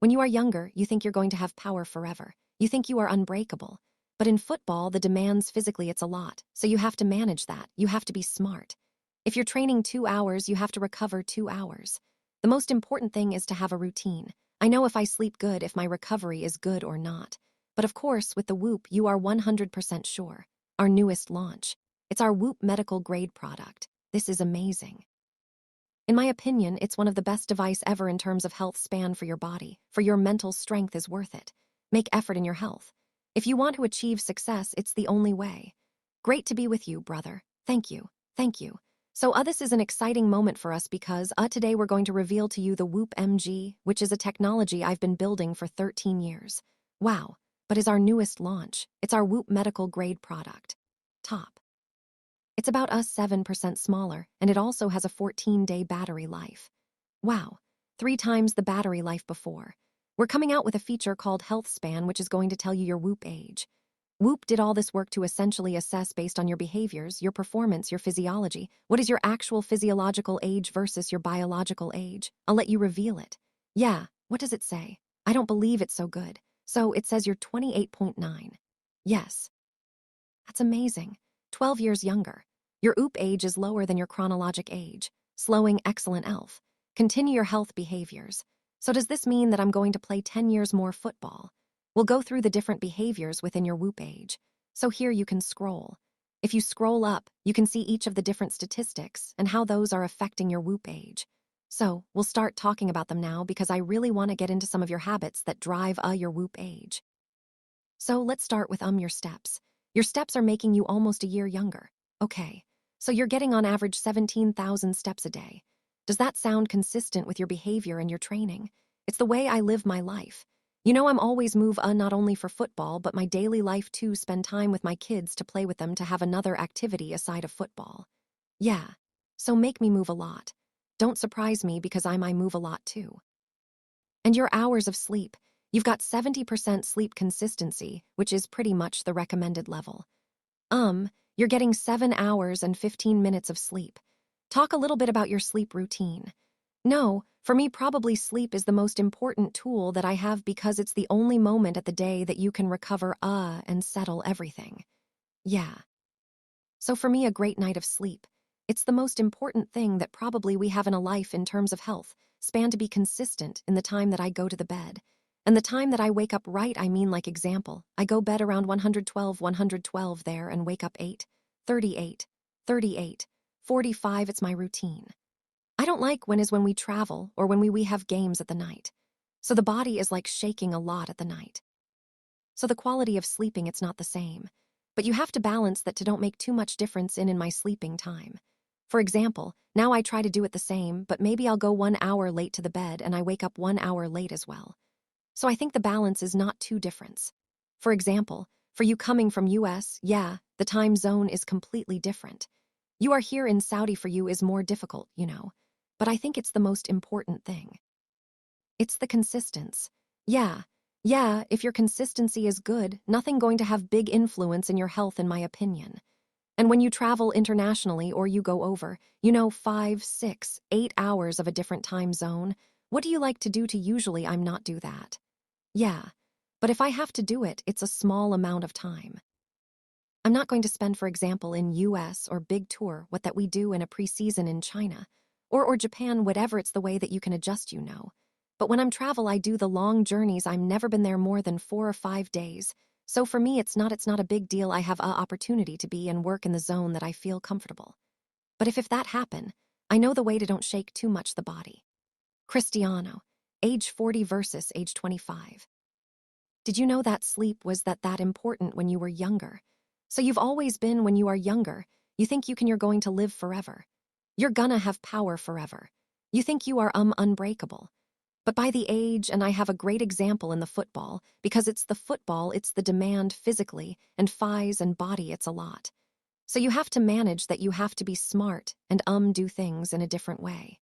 When you are younger, you think you're going to have power forever. You think you are unbreakable. But in football, the demands physically, it's a lot. So you have to manage that. You have to be smart. If you're training 2 hours, you have to recover 2 hours. The most important thing is to have a routine. I know if I sleep good, if my recovery is good or not. But of course, with the Whoop, you are 100% sure. Our newest launch. It's our Whoop medical grade product. This is amazing. In my opinion, it's one of the best device ever in terms of health span for your body. For your mental strength is worth it. Make effort in your health. If you want to achieve success, it's the only way. Great to be with you, brother. Thank you. Thank you. So this is an exciting moment for us because today we're going to reveal to you the Whoop MG, which is a technology I've been building for 13 years. Wow, but is our newest launch. It's our Whoop medical grade product. Top. It's about 7% smaller, and it also has a 14-day battery life. Wow, 3 times the battery life before. We're coming out with a feature called Healthspan, which is going to tell you your Whoop age. Whoop did all this work to essentially assess based on your behaviors, your performance, your physiology. What is your actual physiological age versus your biological age? I'll let you reveal it. Yeah, what does it say? I don't believe it's so good. So it says you're 28.9. Yes. That's amazing. 12 years younger. Your OOP age is lower than your chronologic age. Slowing excellent elf. Continue your health behaviors. So does this mean that I'm going to play 10 years more football? We'll go through the different behaviors within your Whoop age. So here you can scroll. If you scroll up, you can see each of the different statistics and how those are affecting your Whoop age. So we'll start talking about them now because I really want to get into some of your habits that drive your Whoop age. So let's start with your steps. Your steps are making you almost a year younger. Okay, so you're getting on average 17,000 steps a day. Does that sound consistent with your behavior and your training? It's the way I live my life. You know, I'm always move not only for football, but my daily life too, spend time with my kids to play with them, to have another activity aside of football. Yeah, so make me move a lot. Don't surprise me because I move a lot too. And your hours of sleep. You've got 70% sleep consistency, which is pretty much the recommended level. You're getting 7 hours and 15 minutes of sleep. Talk a little bit about your sleep routine. No, for me, probably sleep is the most important tool that I have because it's the only moment at the day that you can recover and settle everything. Yeah. So for me, a great night of sleep. It's the most important thing that probably we have in a life in terms of health, span to be consistent in the time that I go to the bed. And the time that I wake up right, I mean, like example, I go bed around 112 there and wake up 8:38, 38, 45, it's my routine. I don't like when we travel or when we have games at the night. So the body is like shaking a lot at the night. So the quality of sleeping, it's not the same. But you have to balance that to don't make too much difference in my sleeping time. For example, now I try to do it the same, but maybe I'll go 1 hour late to the bed and I wake up 1 hour late as well. So I think the balance is not too different. For example, for you coming from US, yeah, the time zone is completely different. You are here in Saudi, for you is more difficult, you know. But I think it's the most important thing. It's the consistency. Yeah, if your consistency is good, nothing going to have big influence in your health, in my opinion. And when you travel internationally or you go over, 5, 6, 8 hours of a different time zone, what do you like to do to usually I'm not do that? Yeah, but if I have to do it, it's a small amount of time. I'm not going to spend, for example, in US or big tour, what that we do in a preseason in China, or Japan, whatever, it's the way that you can adjust, you know. But when I'm travel, I do the long journeys. I'm never been there more than 4 or 5 days. So for me, it's not a big deal. I have a opportunity to be and work in the zone that I feel comfortable. But if that happen, I know the way to don't shake too much the body. Cristiano, age 40 versus age 25. Did you know that sleep was that important when you were younger? So you've always been, when you are younger, you think you're going to live forever. You're gonna have power forever. You think you are unbreakable. But by the age, and I have a great example in the football, because it's the football, it's the demand physically, and phys and body, it's a lot. So you have to manage that, you have to be smart and do things in a different way.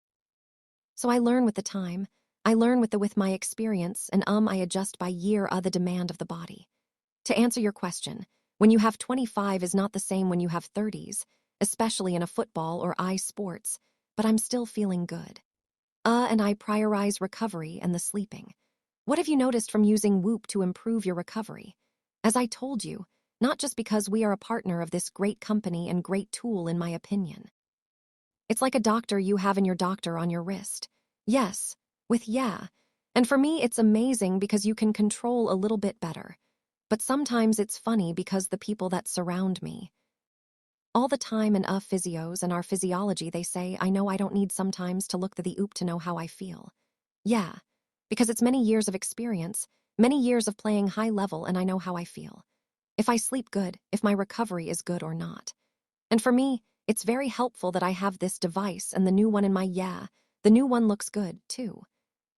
So I learn with the time, I learn with my experience, and I adjust by year the demand of the body. To answer your question, when you have 25 is not the same when you have 30s, especially in a football or sports, but I'm still feeling good. And I prioritize recovery and the sleeping. What have you noticed from using Whoop to improve your recovery? As I told you, not just because we are a partner of this great company and great tool in my opinion. It's like a doctor you have in your doctor on your wrist. Yes, with yeah. And for me, it's amazing because you can control a little bit better. But sometimes it's funny because the people that surround me. All the time in physios and our physiology, they say, I know I don't need sometimes to look to the oop to know how I feel. Yeah, because it's many years of experience, many years of playing high level, and I know how I feel. If I sleep good, if my recovery is good or not. And for me, it's very helpful that I have this device and the new one in my the new one looks good, too.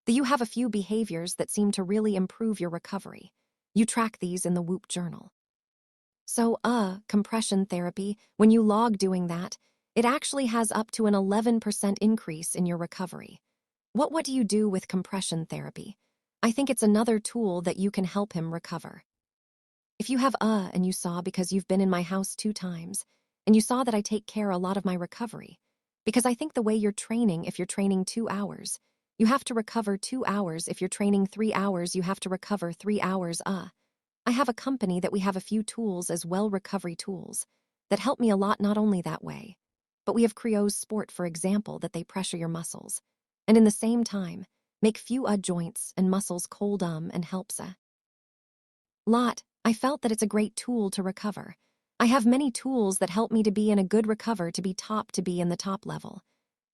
That you have a few behaviors that seem to really improve your recovery. You track these in the Whoop journal. So, compression therapy, when you log doing that, it actually has up to an 11% increase in your recovery. What do you do with compression therapy? I think it's another tool that you can help him recover. If you have and you saw because you've been in my house 2 times, and you saw that I take care a lot of my recovery, because I think the way you're training, if you're training 2 hours, you have to recover 2 hours. If you're training 3 hours, you have to recover 3 hours. I have a company that we have a few tools as well, recovery tools, that help me a lot, not only that way, but we have Cryo's Sport, for example, that they pressure your muscles, and in the same time, make few joints and muscles cold and helps lot. I felt that it's a great tool to recover. I have many tools that help me to be in a good recover, to be in the top level.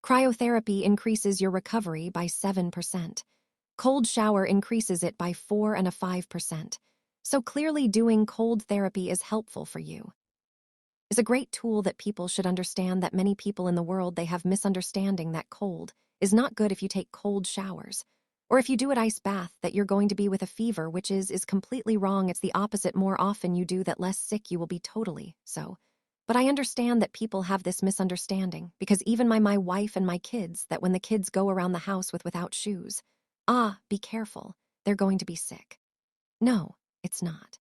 Cryotherapy increases your recovery by 7%. Cold shower increases it by 4 and 5%. So clearly doing cold therapy is helpful for you. Is a great tool that people should understand, that many people in the world, they have misunderstanding that cold is not good if you take cold showers. Or if you do an ice bath, that you're going to be with a fever, which is completely wrong. It's the opposite. More often you do that, less sick you will be, totally so. But I understand that people have this misunderstanding, because even my wife and my kids, that when the kids go around the house without shoes, be careful, they're going to be sick. No, it's not.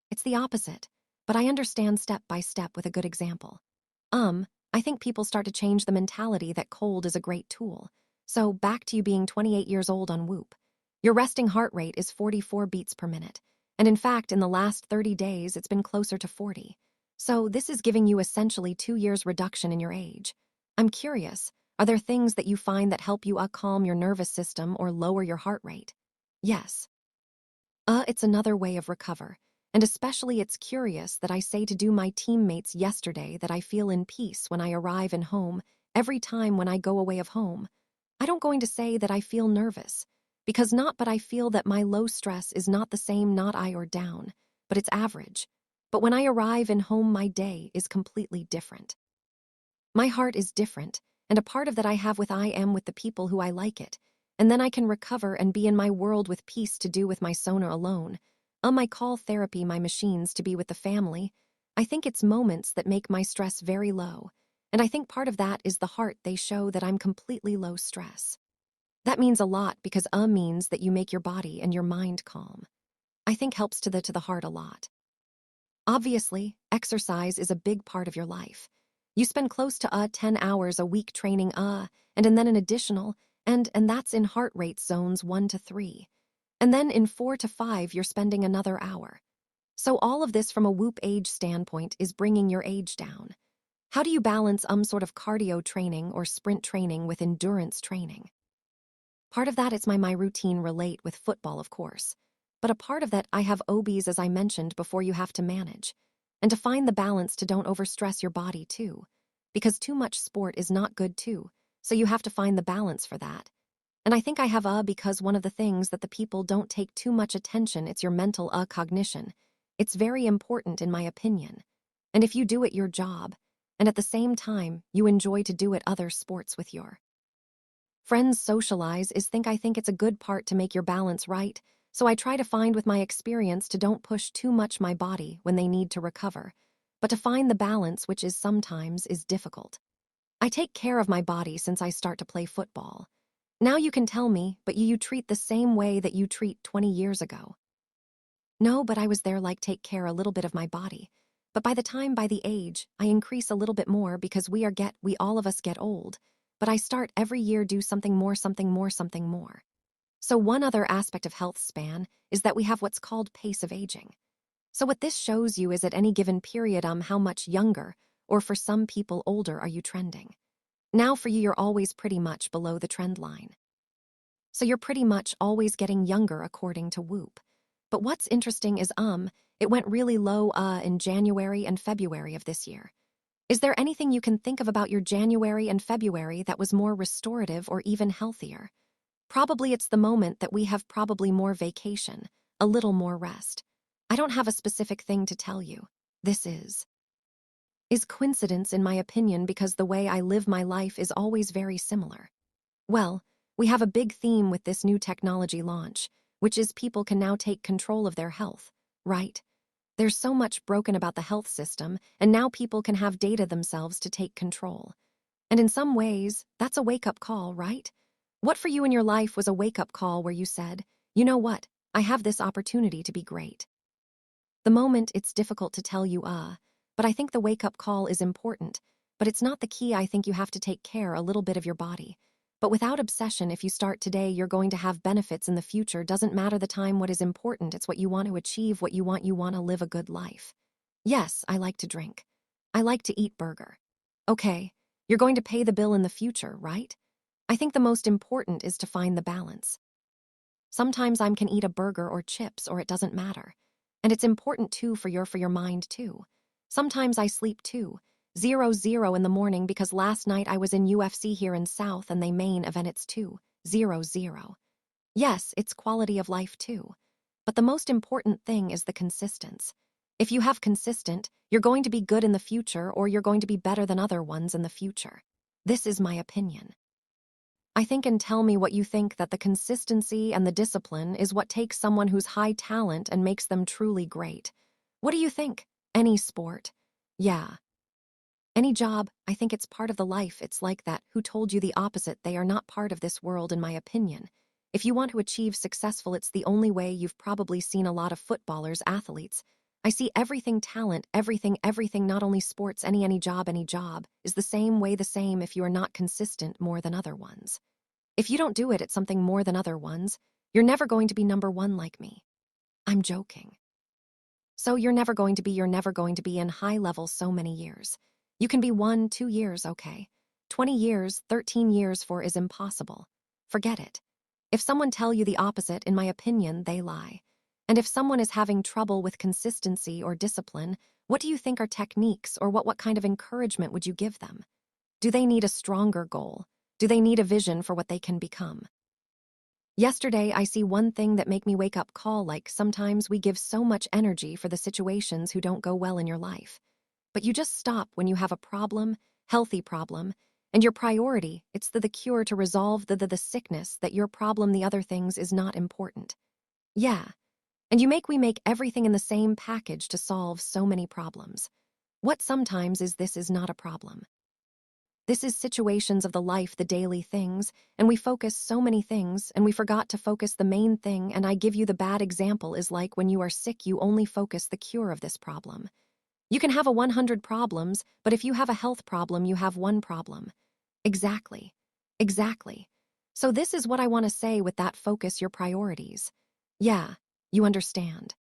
It's the opposite. But I understand step by step with a good example. I think people start to change the mentality that cold is a great tool. So back to you being 28 years old on Whoop. Your resting heart rate is 44 beats per minute. And in fact, in the last 30 days, it's been closer to 40. So this is giving you essentially 2 years reduction in your age. I'm curious, are there things that you find that help you calm your nervous system or lower your heart rate? Yes. It's another way of recover. And especially it's curious that I say to do my teammates yesterday that I feel in peace when I arrive in home, every time when I go away of home. I don't going to say that I feel nervous, because not, but I feel that my low stress is not the same, not I or down, but it's average. But when I arrive in home, my day is completely different. My heart is different, and a part of that I have with I am with the people who I like it, and then I can recover and be in my world with peace to do with my sona alone. I call therapy my machines to be with the family. I think it's moments that make my stress very low. And I think part of that is the heart. They show that I'm completely low stress. That means a lot, because means that you make your body and your mind calm. I think helps to the heart a lot. Obviously, exercise is a big part of your life. You spend close to 10 hours a week training and then an additional, and that's in heart rate zones 1 to 3. And then in 4 to 5 you're spending another hour. So all of this from a Whoop age standpoint is bringing your age down. How do you balance sort of cardio training or sprint training with endurance training? Part of that, it's my routine relate with football, of course. But a part of that, I have OBs, as I mentioned before, you have to manage. And to find the balance to don't overstress your body too. Because too much sport is not good too. So you have to find the balance for that. And I think I have because one of the things that the people don't take too much attention, it's your mental cognition. It's very important in my opinion. And if you do it your job, and at the same time, you enjoy to do it other sports with your friends, socialize I think it's a good part to make your balance right. So I try to find with my experience to don't push too much my body when they need to recover, but to find the balance, which is sometimes is difficult. I take care of my body since I start to play football. Now you can tell me, but you treat the same way that you treat 20 years ago. No, but I was there, like, take care a little bit of my body. But by the age, I increase a little bit more, because we all of us get old. But I start every year do something more, something more, something more. So one other aspect of health span is that we have what's called pace of aging. So what this shows you is at any given period how much younger, or for some people older, are you trending. Now for you, you're always pretty much below the trend line. So you're pretty much always getting younger according to Whoop. But what's interesting is it went really low in January and February of this year. Is there anything you can think of about your January and February that was more restorative or even healthier? Probably it's the moment that we have probably more vacation, a little more rest. I don't have a specific thing to tell you. This is coincidence in my opinion because the way I live my life is always very similar. Well, we have a big theme with this new technology launch, which is people can now take control of their health, right? There's so much broken about the health system, and now people can have data themselves to take control. And in some ways, that's a wake-up call, right? What for you in your life was a wake-up call where you said, you know what, I have this opportunity to be great? The moment, it's difficult to tell you, but I think the wake-up call is important, but it's not the key. I think you have to take care a little bit of your body. But without obsession, if you start today, you're going to have benefits in the future. Doesn't matter the time. What is important, it's what you want to achieve, what you want. You want to live a good life. Yes, I like to drink. I like to eat burger. Okay, you're going to pay the bill in the future, right? I think the most important is to find the balance. Sometimes I can eat a burger or chips, or it doesn't matter. And it's important too for your mind too. Sometimes I sleep too. 0-0 in the morning because last night I was in UFC here in South and they main event. It's 2-0-0. Yes, it's quality of life too. But the most important thing is the consistency. If you have consistent, you're going to be good in the future, or you're going to be better than other ones in the future. This is my opinion. I think, and tell me what you think, that the consistency and the discipline is what takes someone who's high talent and makes them truly great. What do you think? Any sport? Yeah. Any job, I think it's part of the life. It's like that. Who told you the opposite? They are not part of this world, in my opinion. If you want to achieve successful, it's the only way. You've probably seen a lot of footballers, athletes. I see everything talent, everything, not only sports, any job is the same way. The same if you are not consistent more than other ones. If you don't do it at something more than other ones, you're never going to be number one like me. I'm joking. So you're never going to be in high level so many years. You can be 1, 2 years, okay. 20 years, 13 years for is impossible. Forget it. If someone tell you the opposite, in my opinion, they lie. And if someone is having trouble with consistency or discipline, what do you think are techniques, or what kind of encouragement would you give them? Do they need a stronger goal? Do they need a vision for what they can become? Yesterday, I see one thing that make me wake up call, like sometimes we give so much energy for the situations who don't go well in your life. But you just stop when you have a problem, healthy problem, and your priority, it's the cure to resolve the sickness, that your problem, the other things is not important. Yeah. And we make everything in the same package to solve so many problems. What sometimes is not a problem. This is situations of the life, the daily things, and we focus so many things, and we forgot to focus the main thing. And I give you the bad example is like when you are sick, you only focus the cure of this problem. You can have 100 problems, but if you have a health problem, you have one problem. Exactly. Exactly. So this is what I want to say with that: focus your priorities. Yeah, you understand.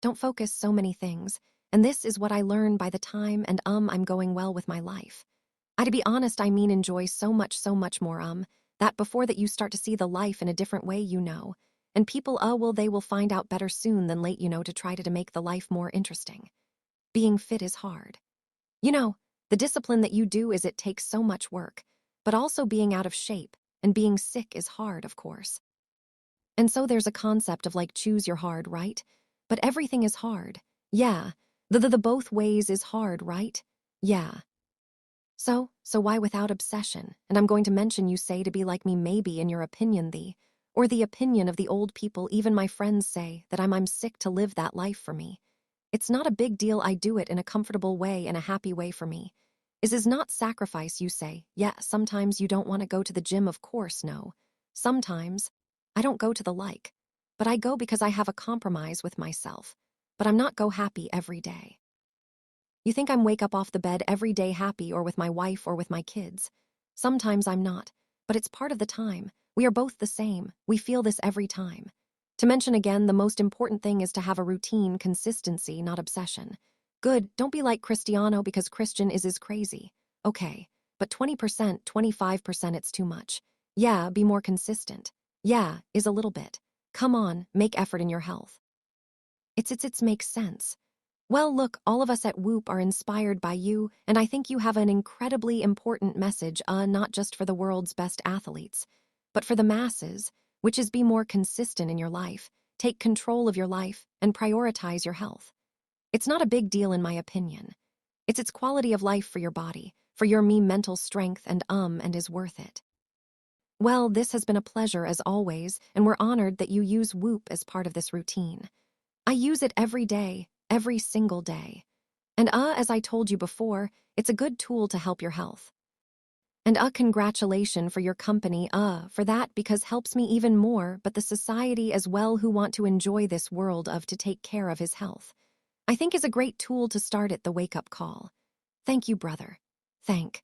Don't focus so many things, and this is what I learn by the time, and I'm going well with my life. To be honest, I mean enjoy so much more, that before that you start to see the life in a different way, and people, they will find out better soon than late, to try to make the life more interesting. Being fit is hard. The discipline that you do it takes so much work, but also being out of shape and being sick is hard, of course. And so there's a concept of like choose your hard, right? But everything is hard. Yeah. The both ways is hard, right? Yeah. So why without obsession? And I'm going to mention, you say to be like me, maybe in your opinion, or the opinion of the old people, even my friends say that I'm sick to live that life for me. It's not a big deal. I do it in a comfortable way, in a happy way for me. Is not sacrifice, you say. Yeah, sometimes you don't want to go to the gym, of course, no. Sometimes I don't go to the like, but I go because I have a compromise with myself. But I'm not go happy every day. You think I'm wake up off the bed every day happy, or with my wife or with my kids. Sometimes I'm not, but it's part of the time. We are both the same. We feel this every time. To mention again, the most important thing is to have a routine, consistency, not obsession. Good, don't be like Cristiano because Christian is crazy. Okay, but 20%, 25% it's too much. Yeah, be more consistent. Yeah, is a little bit. Come on, make effort in your health. It's makes sense. Well, look, all of us at Whoop are inspired by you, and I think you have an incredibly important message, not just for the world's best athletes, but for the masses, which is be more consistent in your life, take control of your life, and prioritize your health. It's not a big deal in my opinion. It's quality of life for your body, for your mental strength and is worth it. Well, this has been a pleasure as always, and we're honored that you use Whoop as part of this routine. I use it every day, every single day. And as I told you before, it's a good tool to help your health. And congratulations for your company, for that because helps me even more, but the society as well who want to enjoy this world of to take care of his health. I think is a great tool to start at the wake-up call. Thank you, brother. Thank.